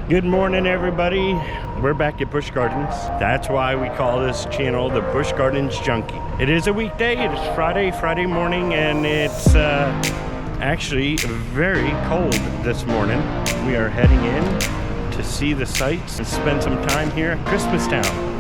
Good morning, everybody. We're back at Busch Gardens. That's why we call this channel the Busch Gardens Junkie. It is a weekday. It is Friday morning, and it's actually very cold this morning. We are heading in to see the sights and spend some time here at Christmas Town.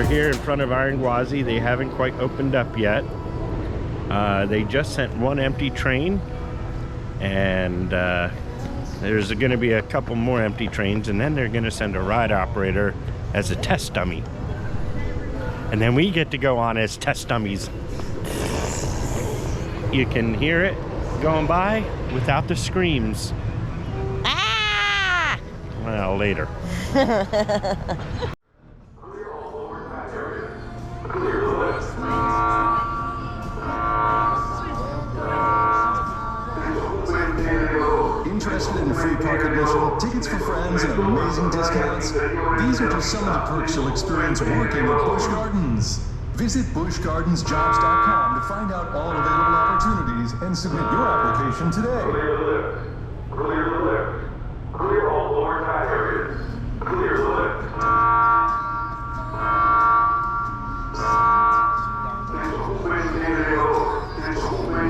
Here in front of Iron Gwazi. They haven't quite opened up yet. They just sent one empty train, and there's going to be a couple more empty trains, and then they're going to send a ride operator as a test dummy, and then we get to go on as test dummies. You can hear it going by without the screams. Ah! Well, later. Interested in free park admission, tickets for friends, and amazing discounts? These are just some of the perks you'll experience working at Busch Gardens. Visit buschgardensjobs.com to find out all available opportunities and submit your application today. Clear the lift. Clear the lift. Clear all lower tire areas. Clear the lift.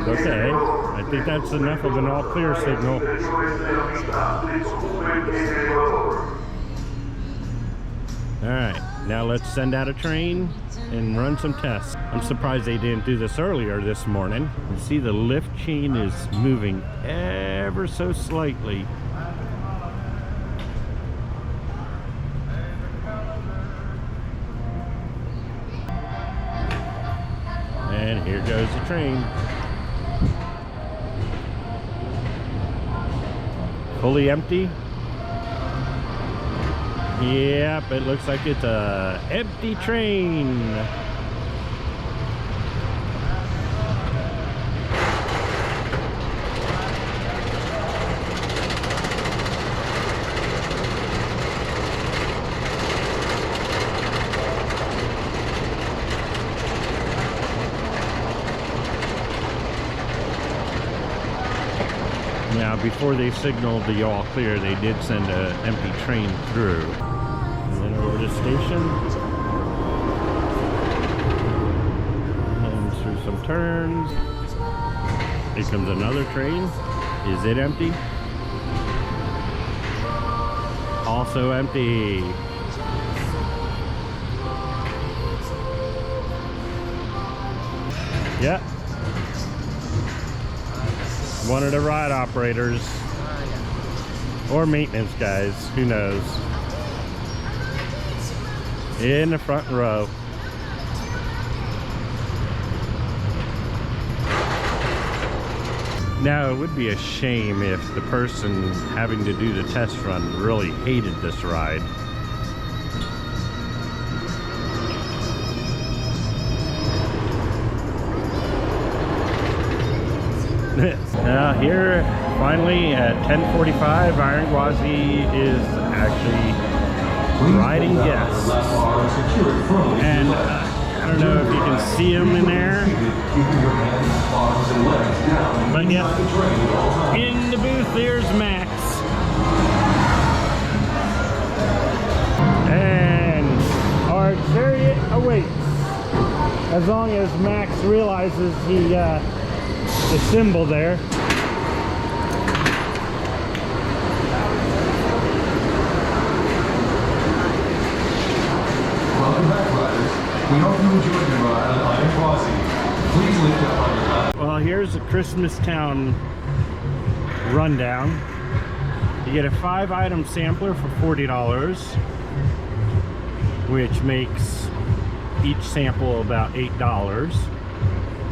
Okay, I think that's enough of an all clear signal. Alright, now let's send out a train and run some tests. I'm surprised they didn't do this earlier this morning. You see the lift chain is moving ever so slightly. And here goes the train. Fully empty. Yep, it looks like it's a empty train. Now, before they signaled the all clear, they did send an empty train through. And then over to station. And through some turns. Here comes another train. Is it empty? Also empty. Yep. One of the ride operators or maintenance guys, who knows, in the front row. Now, it would be a shame if the person having to do the test run really hated this ride. Now here, finally at 10:45, Iron Gwazi is actually riding guests. And I don't know if you can see him in there. But yeah, in the booth there's Max. And our chariot awaits. As long as Max realizes the symbol there. Welcome back, riders. We hope you enjoyed your ride on Iron Gwazi. Please lift up on your left. Well, here's the Christmas Town rundown. You get a 5-item sampler for $40, which makes each sample about $8.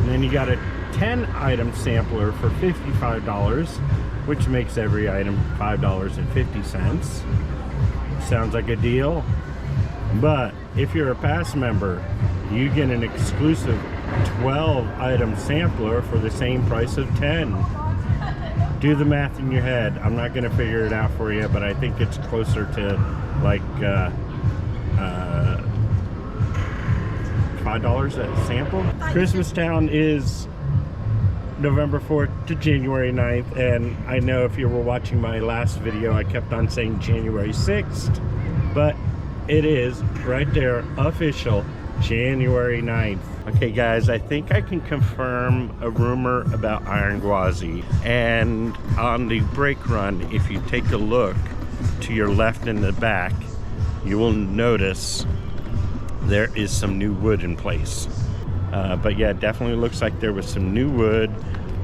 And then you got a 10 item sampler for $55, which makes every item $5.50. Sounds like a deal. But if you're a pass member, you get an exclusive 12 item sampler for the same price of 10. Do the math in your head. I'm not going to figure it out for you, but I think it's closer to like $5 a sample. Christmas Town is November 4th to January 9th, and I know if you were watching my last video, I kept on saying January 6th, but it is right there, official, January 9th. Okay guys, I think I can confirm a rumor about Iron Gwazi. And on the brake run, if you take a look to your left in the back, you will notice there is some new wood in place. But yeah, it definitely looks like there was some new wood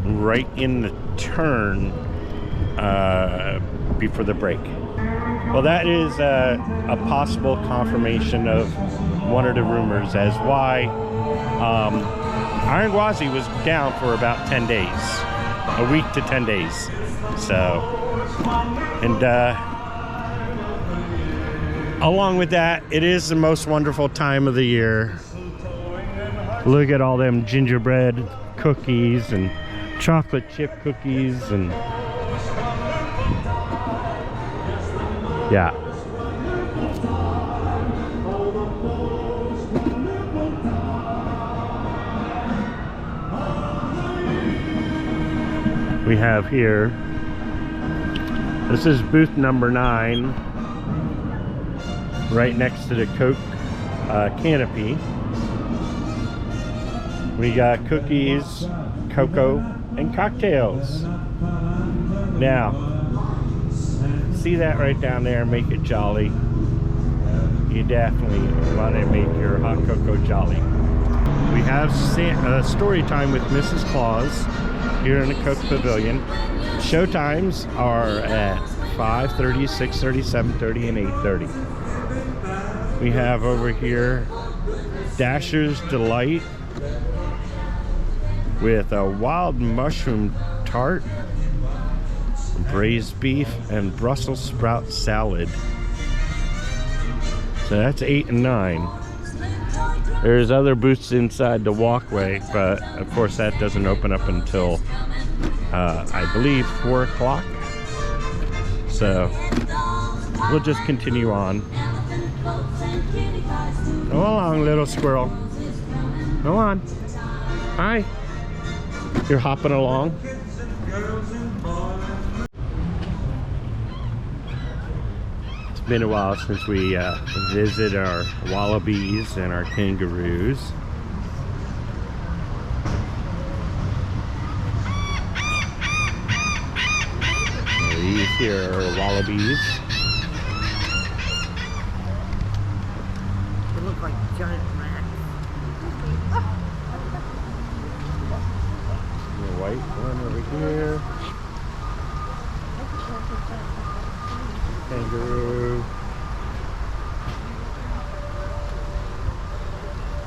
right in the turn before the break. Well, that is a possible confirmation of one of the rumors as why Iron Gwazi was down for about 10 days, a week to 10 days. So, and along with that, it is the most wonderful time of the year. Look at all them gingerbread cookies and chocolate chip cookies and yeah. We have here, this is booth number 9, right next to the Coke canopy. We got cookies, cocoa, and cocktails. Now, see that right down there, make it jolly. You definitely want to make your hot cocoa jolly. We have story time with Mrs. Claus here in the Coke Pavilion. Show times are at 5:30, 6:30, 7:30, and 8:30. We have over here Dasher's Delight with a wild mushroom tart, braised beef, and Brussels sprout salad. So that's 8 and 9. There's other booths inside the walkway, but of course that doesn't open up until I believe 4 o'clock. So we'll just continue on. Go along, little squirrel. Go on. Hi. You're hopping along. It's been a while since we visited our wallabies and our kangaroos. These here are wallabies. They look like giant rats. The white one over here. Kangaroo.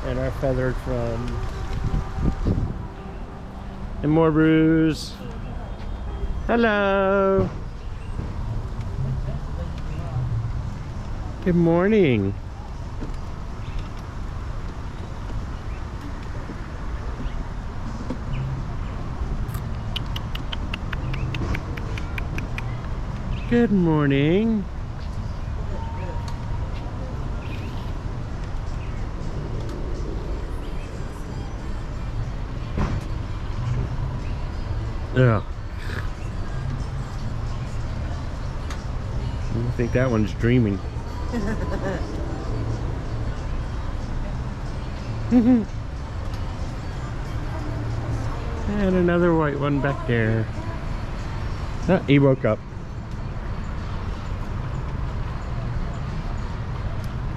And our feathered friend. And more roos. Hello. Good morning. Good morning. Yeah. I think that one's dreaming. And another white one back there. Oh, he woke up.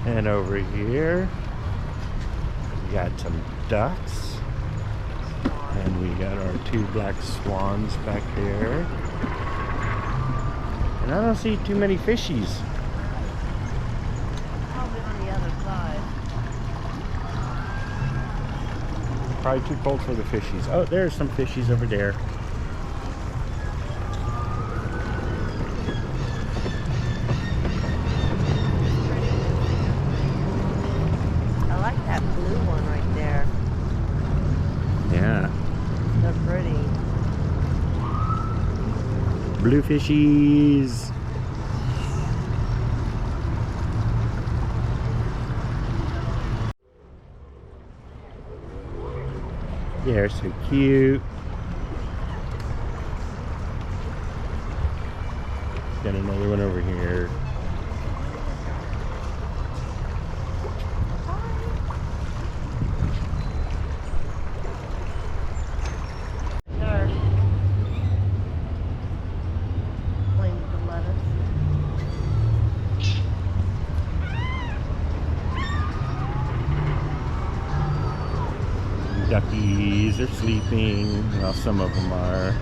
And over here, we got some ducks. And we got our 2 black swans back here. And I don't see too many fishies. Probably on the other side. probably too cold for the fishies. Oh, there's some fishies over there. I like that blue one right there. Yeah. So pretty. Blue fishies. They're so cute. Got another one over here. There. Waiting for lettuce. Duckies are sleeping. Well, some of them are.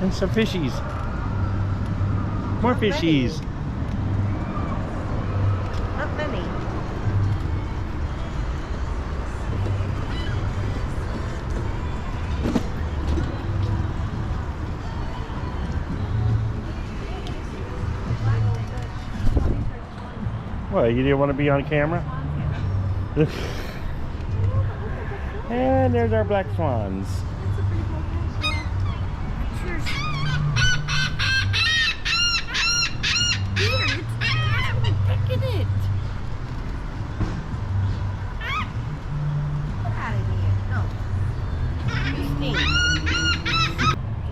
And some fishies. More Not many. fishies. Not many. What, you didn't want to be on camera? And there's our black swans.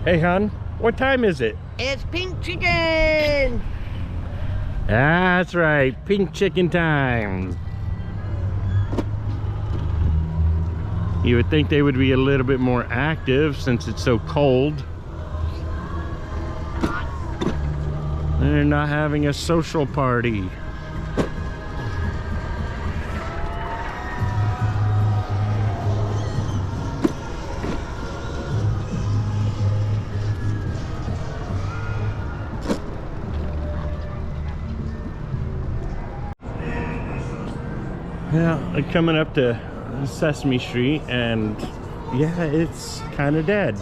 Hey, hon, what time is it? It's pink chicken! That's right, pink chicken time. You would think they would be a little bit more active since it's so cold. They're not having a social party. Yeah, coming up to Sesame Street, and yeah, it's kind of dead.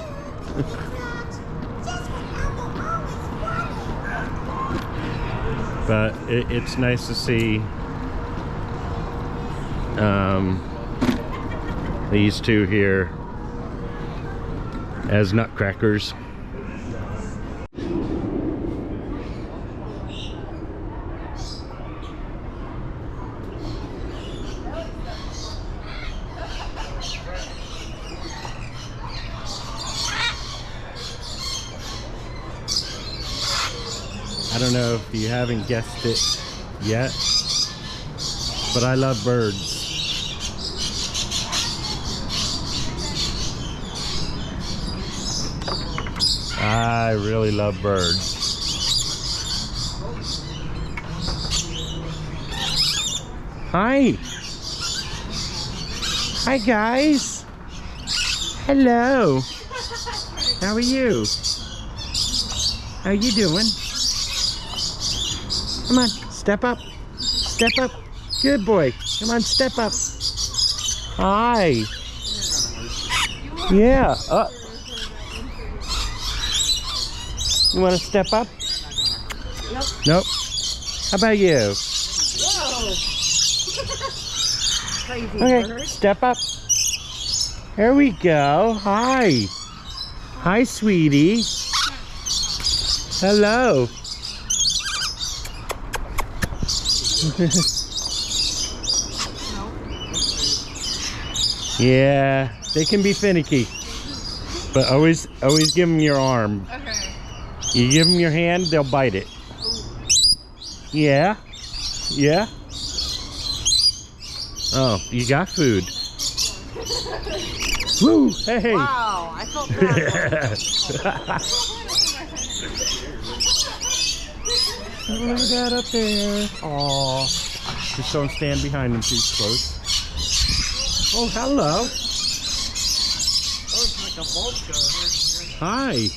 But it's nice to see these two here as nutcrackers. I don't know if you haven't guessed it yet, but I love birds. I really love birds. Hi. Hi, guys. Hello. How are you? How you doing? Come on, step up. Step up. Good boy. Come on, step up. Hi. Yeah. You want to step up? Nope. Nope. How about you? Whoa! Crazy Okay, bird. step up. There we go. Hi. Hi, sweetie. Hello. Yeah, they can be finicky, but always give them your arm. Okay. You give them your hand, they'll bite it. Yeah, yeah. Oh, you got food. Woo! Hey. Wow, I felt bad. Look at that up there. Aw. Just don't stand behind them too close. Oh, hello. Oh, it's like a vulture. Hi.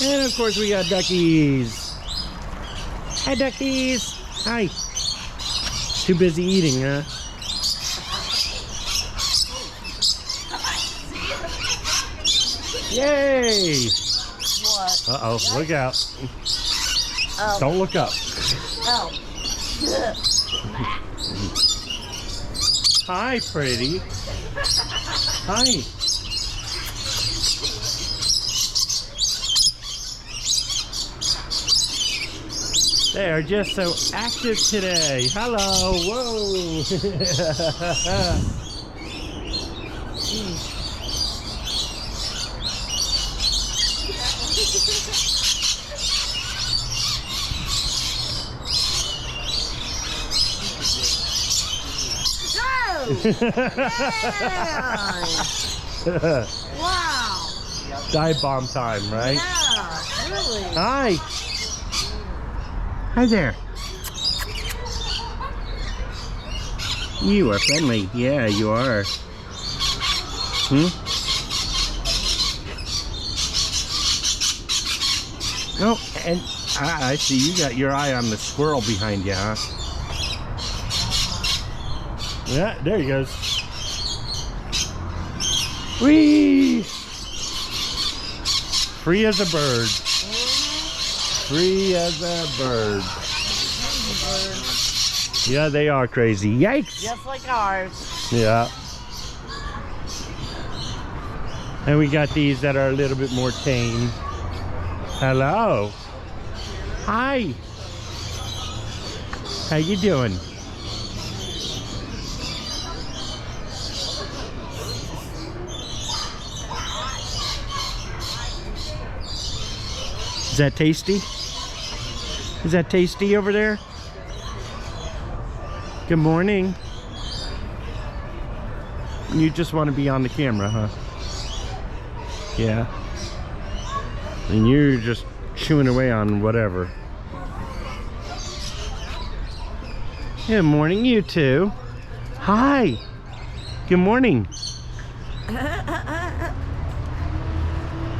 And of course we got duckies. Hi duckies. Hi. Too busy eating, huh? Yay! What? Uh-oh, look out. Oh. Don't look up. Oh. Hi, pretty. Hi. They are just so active today. Hello. Whoa. Wow. Dive bomb time, right? Yeah, really. Hi. Hi there. You are friendly. Yeah, you are. Oh, and I see you got your eye on the squirrel behind you, huh? Yeah, there he goes. Whee! Free as a bird. Free as a bird. Yeah, they are crazy. Yikes! Just like ours. Yeah. And we got these that are a little bit more tame. Hello. Hi. How you doing? Is that tasty? Is that tasty over there? Good morning. You just want to be on the camera, huh? Yeah. And you're just chewing away on whatever. Good morning, you two. Hi. Good morning.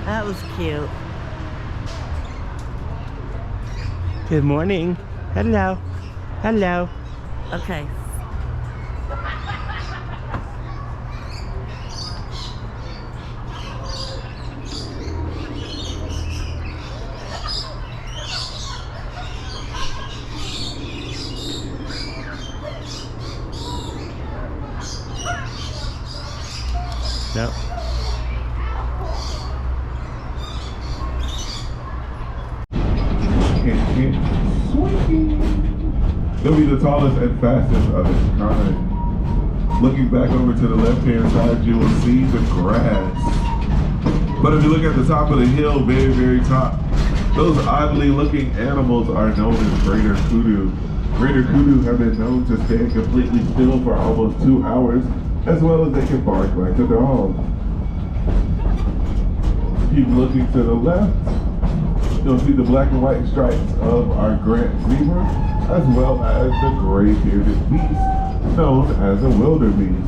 That was cute. Good morning. Hello. Hello. Okay. No. They'll be the tallest and fastest of its kind. Looking back over to the left-hand side, you will see the grass. But if you look at the top of the hill, very, very top, those oddly looking animals are known as greater kudu. Greater kudu have been known to stand completely still for almost 2 hours, as well as they can bark like a dog. Keep looking to the left, you'll see the black and white stripes of our Grant zebra, as well as the gray-bearded beast, known as a wildebeest.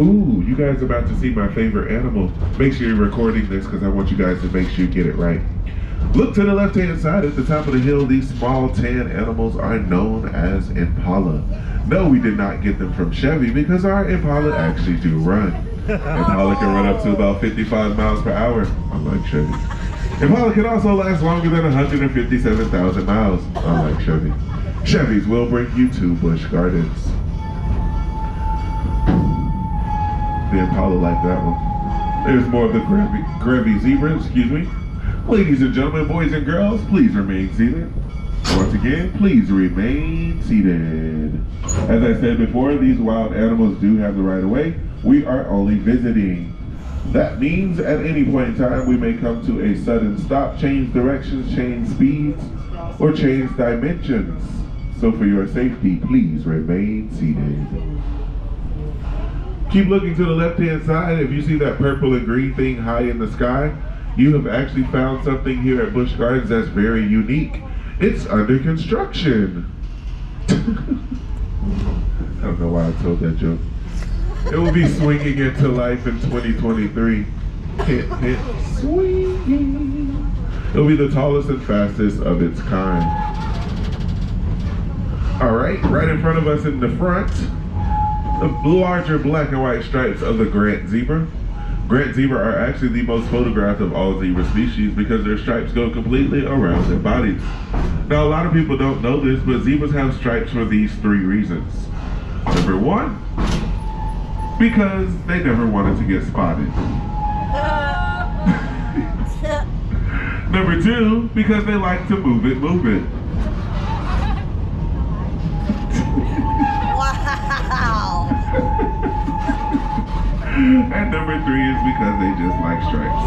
Ooh, you guys are about to see my favorite animal. Make sure you're recording this because I want you guys to make sure you get it right. Look to the left-hand side at the top of the hill. These small tan animals are known as impala. No, we did not get them from Chevy because our impala actually do run. Impala can run up to about 55 miles per hour, unlike Chevy. Impala can also last longer than 157,000 miles, unlike Chevy. Chevys will bring you to Busch Gardens. The Impala like that one. There's more of the Gravy zebra, excuse me. Ladies and gentlemen, boys and girls, please remain seated. Once again, please remain seated. As I said before, these wild animals do have the right of way. We are only visiting. That means at any point in time, we may come to a sudden stop, change directions, change speeds, or change dimensions. So for your safety, please remain seated. Keep looking to the left-hand side. If you see that purple and green thing high in the sky, you have actually found something here at Busch Gardens that's very unique. It's under construction. I don't know why I told that joke. It will be swinging into life in 2023. Hip, hip, swinging. It'll be the tallest and fastest of its kind. All right in front of us in the front, the larger black and white stripes of the Grant zebra. Grant zebra are actually the most photographed of all zebra species because their stripes go completely around their bodies. Now, a lot of people don't know this, but zebras have stripes for these 3 reasons. Number 1, because they never wanted to get spotted. Number 2, because they like to move it. Wow. And number 3 is because they just like stripes.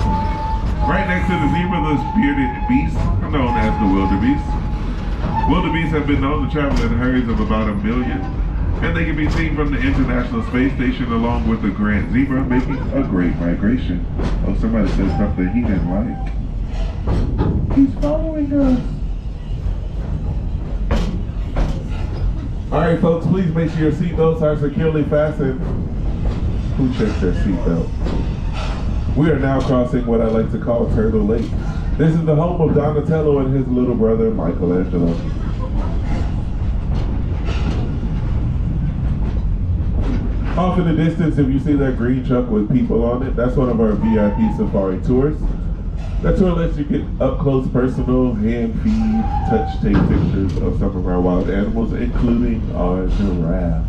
Right next to the zebra, those bearded beasts known as the wildebeest. Wildebeests have been known to travel in herds of about 1 million, and they can be seen from the International Space Station along with the Grant zebra, making a great migration. Oh, somebody said something he didn't like. He's following us. All right, folks, please make sure your seatbelts are securely fastened. Who checked their seatbelt? We are now crossing what I like to call Turtle Lake. This is the home of Donatello and his little brother, Michelangelo. Off in the distance, if you see that green truck with people on it, that's one of our VIP safari tours. That tour lets you get up close, personal, hand feed, touch, take pictures of some of our wild animals, including our giraffe.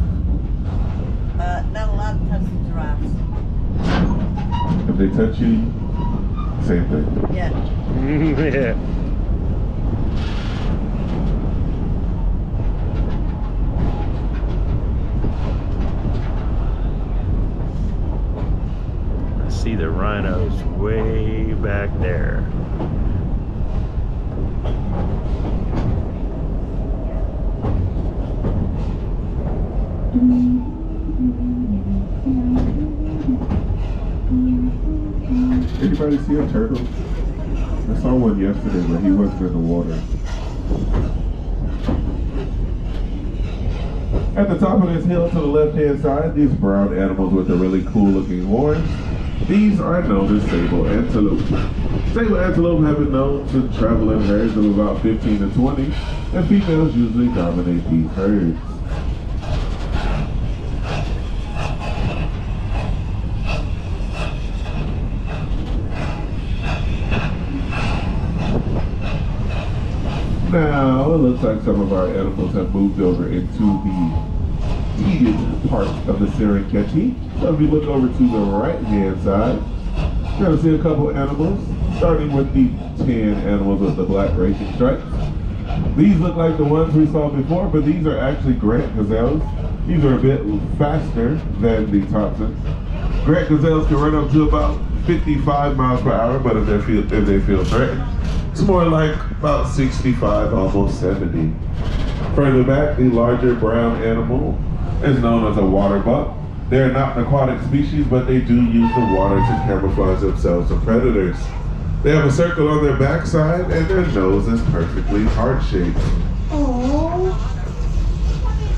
Not allowed to touch the giraffes. If they touch you, same thing. Yeah. Yeah. I see the rhinos way back there. Anybody see a turtle? I saw one yesterday, but he wasn't in the water. At the top of this hill to the left-hand side, these brown animals with the really cool-looking horns, these are known as sable antelope. Sable antelope have been known to travel in herds of about 15 to 20, and females usually dominate these herds. Now, it looks like some of our animals have moved over into the heated part of the Serengeti. So if you look over to the right-hand side, you're going to see a couple animals, starting with the tan animals with the black racing stripes. These look like the ones we saw before, but these are actually Grant gazelles. These are a bit faster than the Thompsons. Grant gazelles can run up to about 55 miles per hour, but if they feel threatened, it's more like about 65, almost 70. Further back, the larger brown animal is known as a water buck. They're not an aquatic species, but they do use the water to camouflage themselves from predators. They have a circle on their backside, and their nose is perfectly heart-shaped. Aww.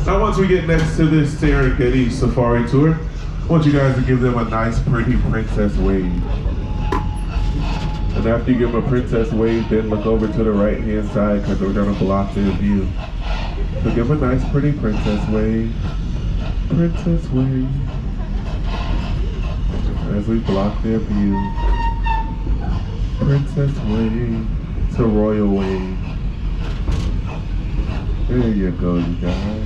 Now, once we get next to this Serengeti safari tour, I want you guys to give them a nice, pretty princess wave. And after you give them a princess wave, then look over to the right-hand side because we're going to block their view. So give them a nice, pretty princess wave. Princess wave. As we block their view. Princess wave to royal wave. There you go, you guys.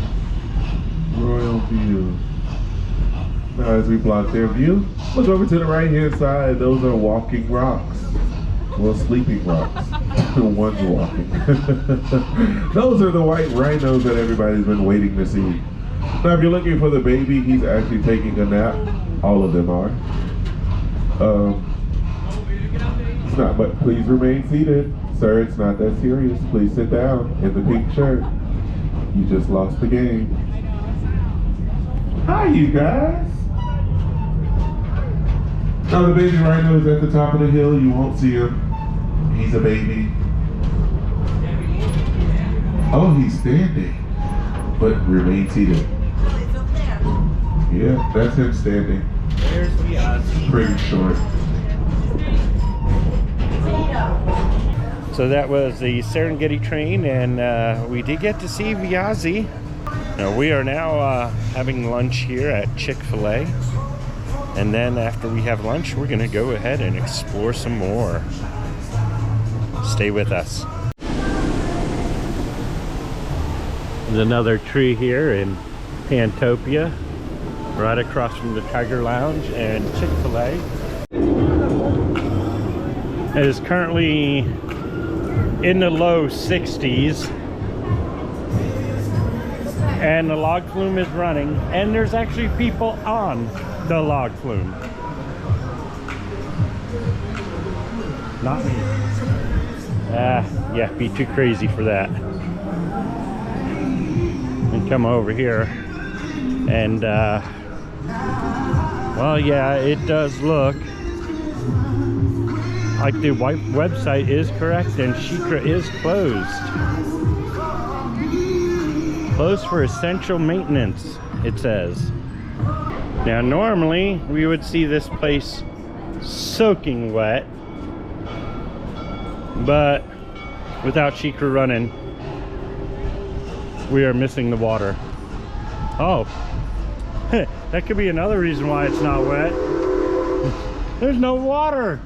Royal view. Now as we block their view, look over to the right-hand side. Those are walking rocks. Well, sleeping rocks. One's walking. Those are the white rhinos that everybody's been waiting to see. Now, if you're looking for the baby, he's actually taking a nap. All of them are. It's not, but please remain seated. Sir, it's not that serious. Please sit down in the pink shirt. You just lost the game. Hi, you guys. Now the baby rhino is at the top of the hill. You won't see him. He's a baby. Oh, he's standing. But remain seated. It's up there. Yeah, that's him standing. There's the Aussie. Pretty short. So that was the Serengeti train, and we did get to see Gwazi. Now we are now having lunch here at Chick-fil-A, and then after we have lunch, we're gonna go ahead and explore some more. Stay with us. There's another tree here in Pantopia, right across from the Tiger Lounge and Chick-fil-A. It is currently in the low 60s, and the log flume is running, and there's actually people on the log flume. Not me. Yeah, be too crazy for that. And come over here, and well, yeah, it does look like the website is correct, and Shikra is closed. Closed for essential maintenance, it says. Now, normally we would see this place soaking wet, but without Shikra running, we are missing the water. Oh, that could be another reason why it's not wet. There's no water.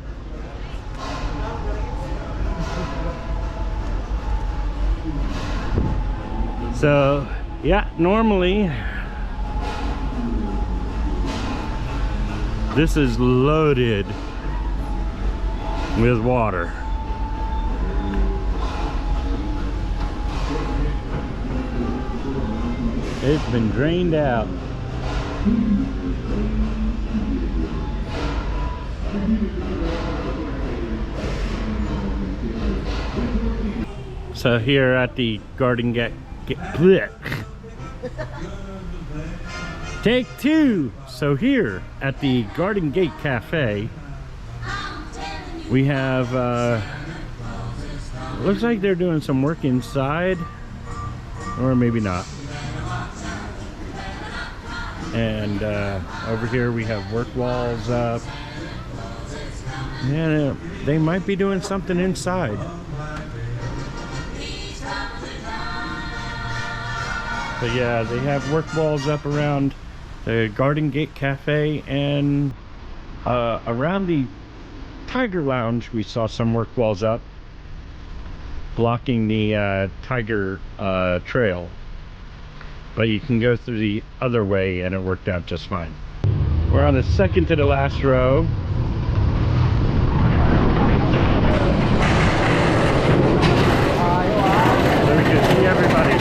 So, yeah, normally this is loaded with water. It's been drained out. So here at the Garden Gate, take two. So here at the Garden Gate Cafe, we have looks like they're doing some work inside, or maybe not. And over here we have work walls up, and they might be doing something inside. But yeah, they have work walls up around the Garden Gate Cafe, and around the Tiger Lounge we saw some work walls up blocking the Tiger Trail. But you can go through the other way, and it worked out just fine. We're on the second to the last row. So we can see everybody.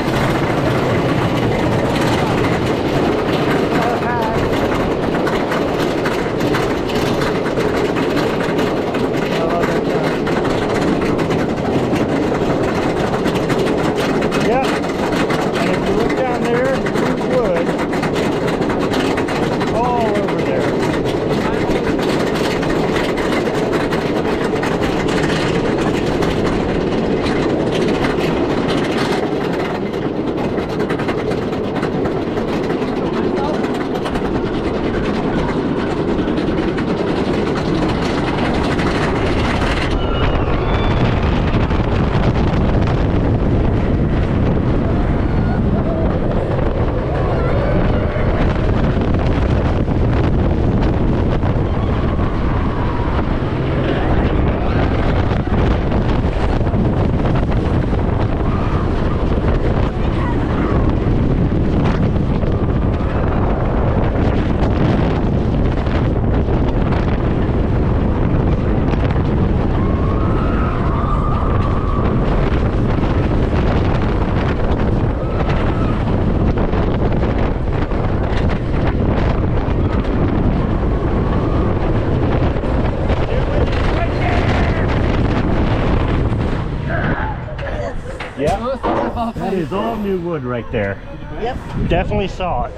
That is all new wood right there. Yep. Definitely saw it.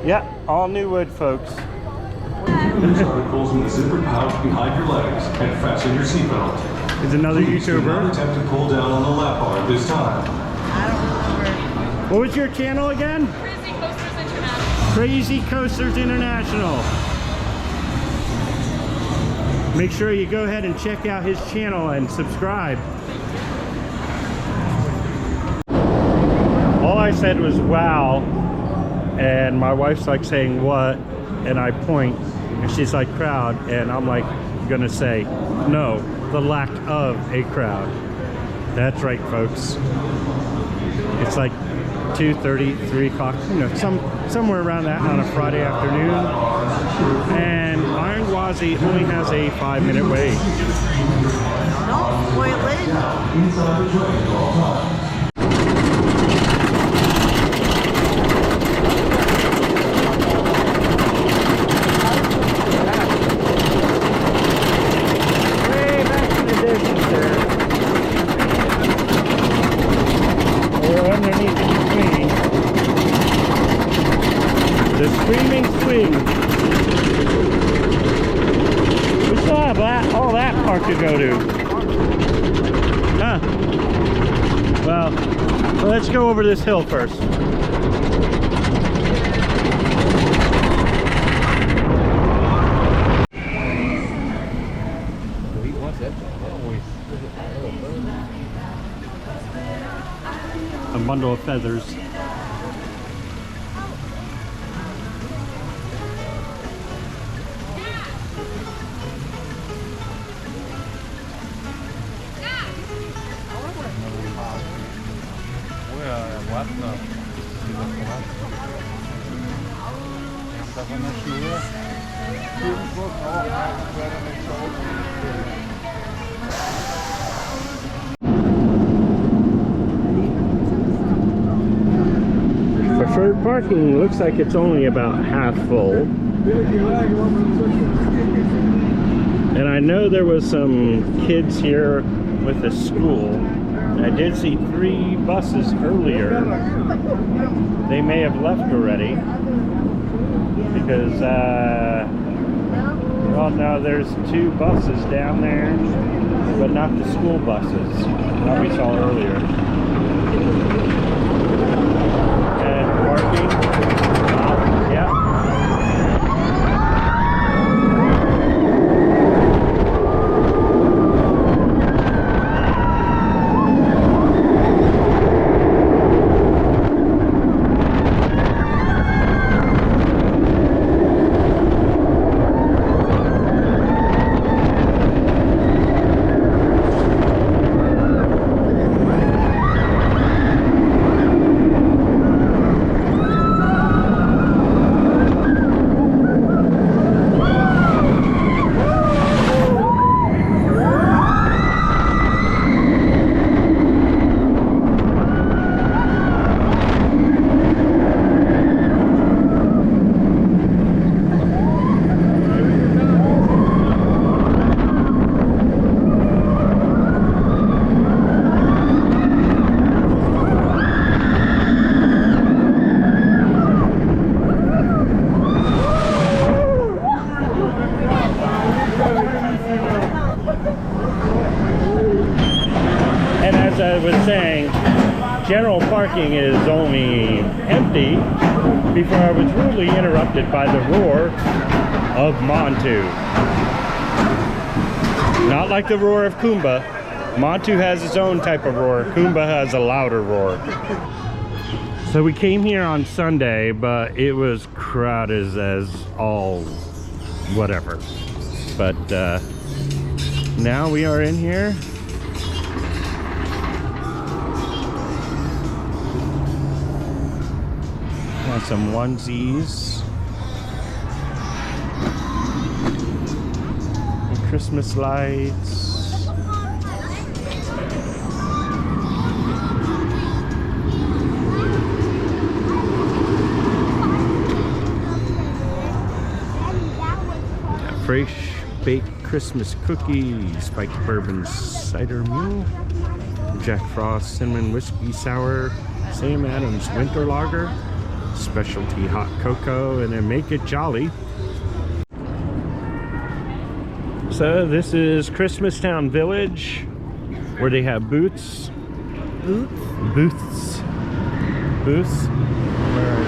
Yeah, all new wood, folks. News articles in the zippered pouch behind your legs and fasten your seatbelt. Is another Please do not YouTuber. attempt to pull down on the lap bar this time. I don't remember. What was your channel again? Crazy Coasters International. Crazy Coasters International. Make sure you go ahead and check out his channel and subscribe. All I said was wow, and my wife's like saying what, and I point, and she's like crowd, and I'm like gonna say no, the lack of a crowd. That's right, folks. It's like 2:30, 3 o'clock, you know, somewhere around that on a Friday afternoon. And Iron Gwazi only has a 5-minute wait. Don't spoil it. Way back in the distance there. We're underneath the swing. The screaming swing. We still have all that park to go to. Huh. Well, let's go over this hill first. A bundle of feathers. Preferred parking looks like it's only about half full. And I know there was some kids here with a school. I did see 3 buses earlier. They may have left already because well, no, there's 2 buses down there, but not the school buses that we saw earlier. And parking, yeah. I was saying, general parking is only empty before I was rudely interrupted by the roar of Montu. Not like the roar of Kumba. Montu has its own type of roar. Kumba has a louder roar. So we came here on Sunday, but it was crowded as all whatever. But now we are in here. Got some onesies. And Christmas lights. Fresh baked Christmas cookies, spiked bourbon cider mule, Jack Frost cinnamon whiskey sour, Sam Adams winter lager, specialty hot cocoa, and then make it jolly. So this is Christmas Town Village, where they have booths, where you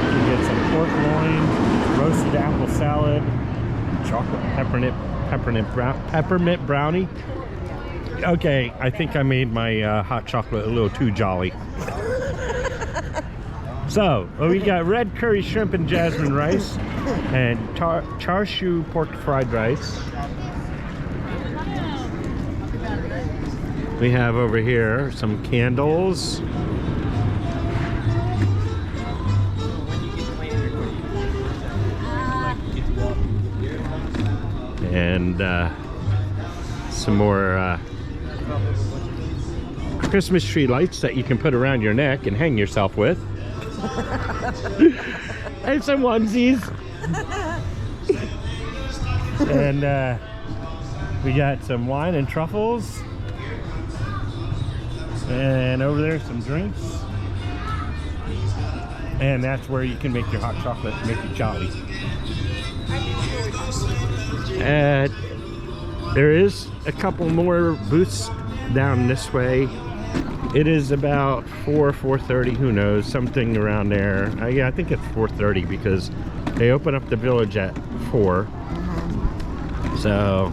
can get some pork loin, roasted apple salad, chocolate peppermint peppermint brownie. Okay, I think I made my hot chocolate a little too jolly. So, we got red curry shrimp and jasmine rice, and char siu pork fried rice. We have over here some candles. And some more Christmas tree lights that you can put around your neck and hang yourself with. And some onesies. And we got some wine and truffles. And over there some drinks. And that's where you can make your hot chocolate and make it jolly. There is a couple more booths down this way. It is about 4:30, who knows, something around there. Yeah, I think it's 4:30 because they open up the village at 4. So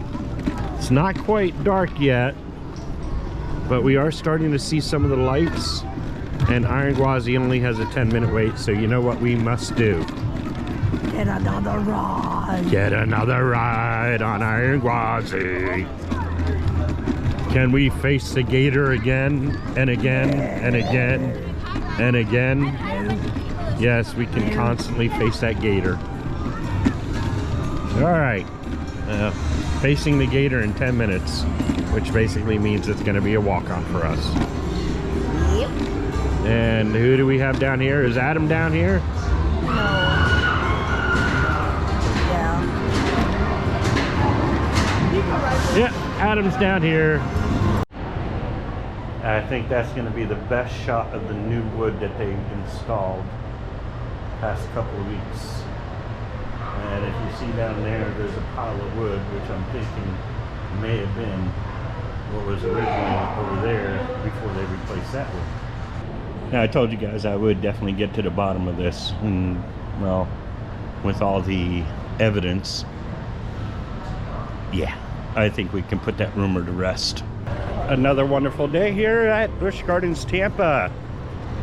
it's not quite dark yet, but we are starting to see some of the lights. And Iron Gwazi only has a 10-minute wait, so you know what we must do. Get another ride. Get another ride on Iron Gwazi. Can we face the gator again and again and again and again? Yes, we can constantly face that gator. All right, facing the gator in 10 minutes, which basically means it's going to be a walk-on for us. Yep. And who do we have down here? Is Adam down here? No. Yeah, Adam's down here. I think that's going to be the best shot of the new wood that they've installed past couple of weeks. And if you see down there's a pile of wood, which I'm thinking may have been what was originally over there before they replaced that wood. Now, I told you guys I would definitely get to the bottom of this, and well, with all the evidence, yeah, I think we can put that rumor to rest. Another wonderful day here at Busch Gardens, Tampa.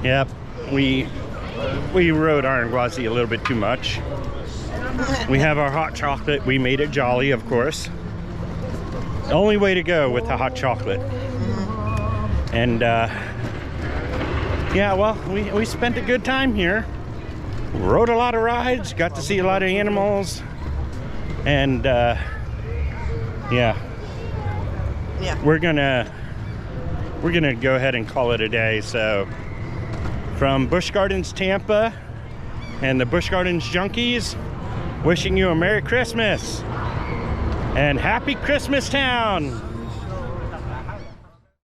Yep, we rode Iron Gwazi a little bit too much. We have our hot chocolate. We made it jolly, of course. The only way to go with the hot chocolate. And yeah, well, we spent a good time here. Rode a lot of rides, got to see a lot of animals, and yeah, we're gonna go ahead and call it a day. So from Busch Gardens, Tampa, and the Busch Gardens Junkies, wishing you a Merry Christmas and Happy Christmas Town.